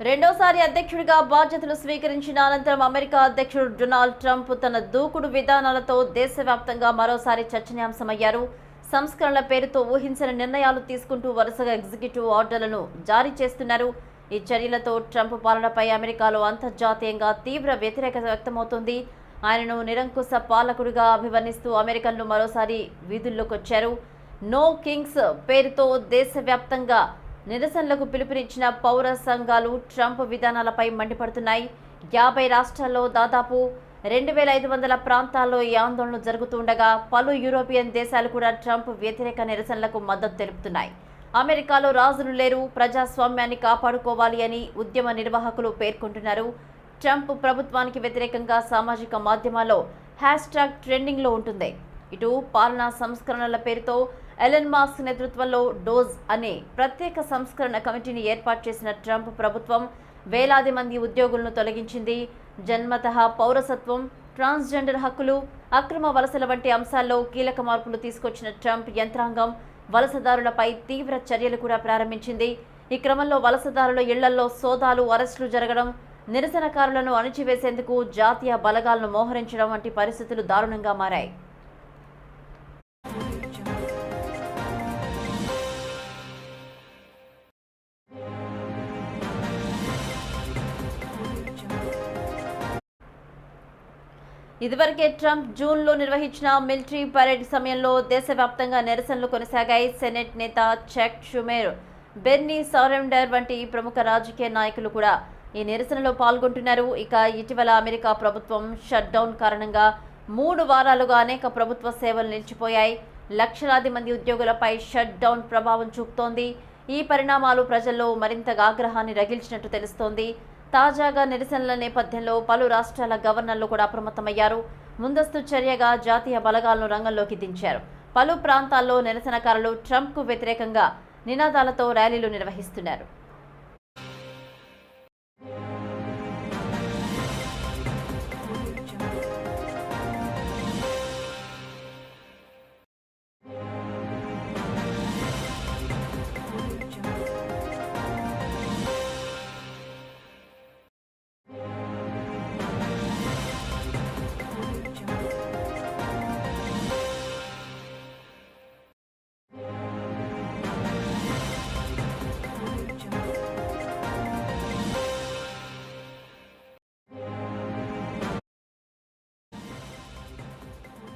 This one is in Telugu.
రెండోసారి అధ్యక్షుడిగా బాధ్యతలు స్వీకరించిన అనంతరం అమెరికా అధ్యక్షుడు డొనాల్డ్ ట్రంప్ తన దూకుడు విధానాలతో దేశవ్యాప్తంగా మరోసారి చర్చనీయాంశమయ్యారు. సంస్కరణల పేరుతో ఊహించని నిర్ణయాలు తీసుకుంటూ వరుసగా ఎగ్జిక్యూటివ్ ఆర్డర్లను జారీ చేస్తున్నారు. ఈ చర్యలతో ట్రంప్ పాలనపై అమెరికాలో అంతర్జాతీయంగా తీవ్ర వ్యతిరేకత వ్యక్తమవుతోంది. ఆయనను నిరంకుశ పాలకుడిగా అభివర్ణిస్తూ అమెరికన్లు మరోసారి వీధుల్లోకి వచ్చారు. నో కింగ్స్ పేరుతో దేశవ్యాప్తంగా నిరసనలకు పిలుపునిచ్చిన పౌర సంఘాలు ట్రంప్ విధానాలపై మండిపడుతున్నాయి. 50 రాష్ట్రాల్లో దాదాపు 2500 ప్రాంతాల్లో ఈ ఆందోళనలు జరుగుతుండగా పలు యూరోపియన్ దేశాలు కూడా ట్రంప్ వ్యతిరేక నిరసనలకు మద్దతు తెలుపుతున్నాయి. అమెరికాలో రాజులు లేరు, ప్రజాస్వామ్యాన్ని కాపాడుకోవాలి అని ఉద్యమ నిర్వాహకులు పేర్కొంటున్నారు. ట్రంప్ ప్రభుత్వానికి వ్యతిరేకంగా సామాజిక మాధ్యమాల్లో హ్యాష్ట్యాగ్ ట్రెండింగ్లో ఉంటుంది. ఇటు పాలనా సంస్కరణల పేరుతో ఎలన్ మాస్క్ నేతృత్వంలో డోజ్ అనే ప్రత్యేక సంస్కరణ కమిటీని ఏర్పాటు చేసిన ట్రంప్ ప్రభుత్వం వేలాది మంది ఉద్యోగులను తొలగించింది. జన్మతః పౌరసత్వం, ట్రాన్స్జెండర్ హక్కులు, అక్రమ వలసల వంటి అంశాల్లో కీలక మార్పులు తీసుకొచ్చిన ట్రంప్ యంత్రాంగం వలసదారులపై తీవ్ర చర్యలు కూడా ప్రారంభించింది. ఈ క్రమంలో వలసదారుల ఇళ్లలో సోదాలు, అరెస్టులు జరగడం, నిరసనకారులను అణిచివేసేందుకు జాతీయ బలగాలను మోహరించడం వంటి పరిస్థితులు దారుణంగా మారాయి. ఇదివరకే ట్రంప్ జూన్లో నిర్వహించిన మిలిటరీ పరేడ్ సమయంలో దేశవ్యాప్తంగా నిరసనలు కొనసాగాయి. సెనెట్ నేత చెక్ షుమేర్, బెర్నీ సారెండర్ వంటి ప్రముఖ రాజకీయ నాయకులు కూడా ఈ నిరసనలో పాల్గొంటున్నారు. ఇక ఇటీవల అమెరికా ప్రభుత్వం షట్ డౌన్ కారణంగా 3 వారాలుగా అనేక ప్రభుత్వ సేవలు నిలిచిపోయాయి. లక్షలాది మంది ఉద్యోగులపై షట్ డౌన్ ప్రభావం చూపుతోంది. ఈ పరిణామాలు ప్రజల్లో మరింతగా ఆగ్రహాన్ని రగిల్చినట్టు తెలుస్తోంది. తాజాగా నిరసనల నేపథ్యంలో పలు రాష్ట్రాల గవర్నర్లు కూడా అప్రమత్తమయ్యారు. ముందస్తు చర్యగా జాతీయ బలగాలను రంగంలోకి దించారు. పలు ప్రాంతాల్లో నిరసనకారులు ట్రంప్కు వ్యతిరేకంగా నినాదాలతో ర్యాలీలు నిర్వహిస్తున్నారు.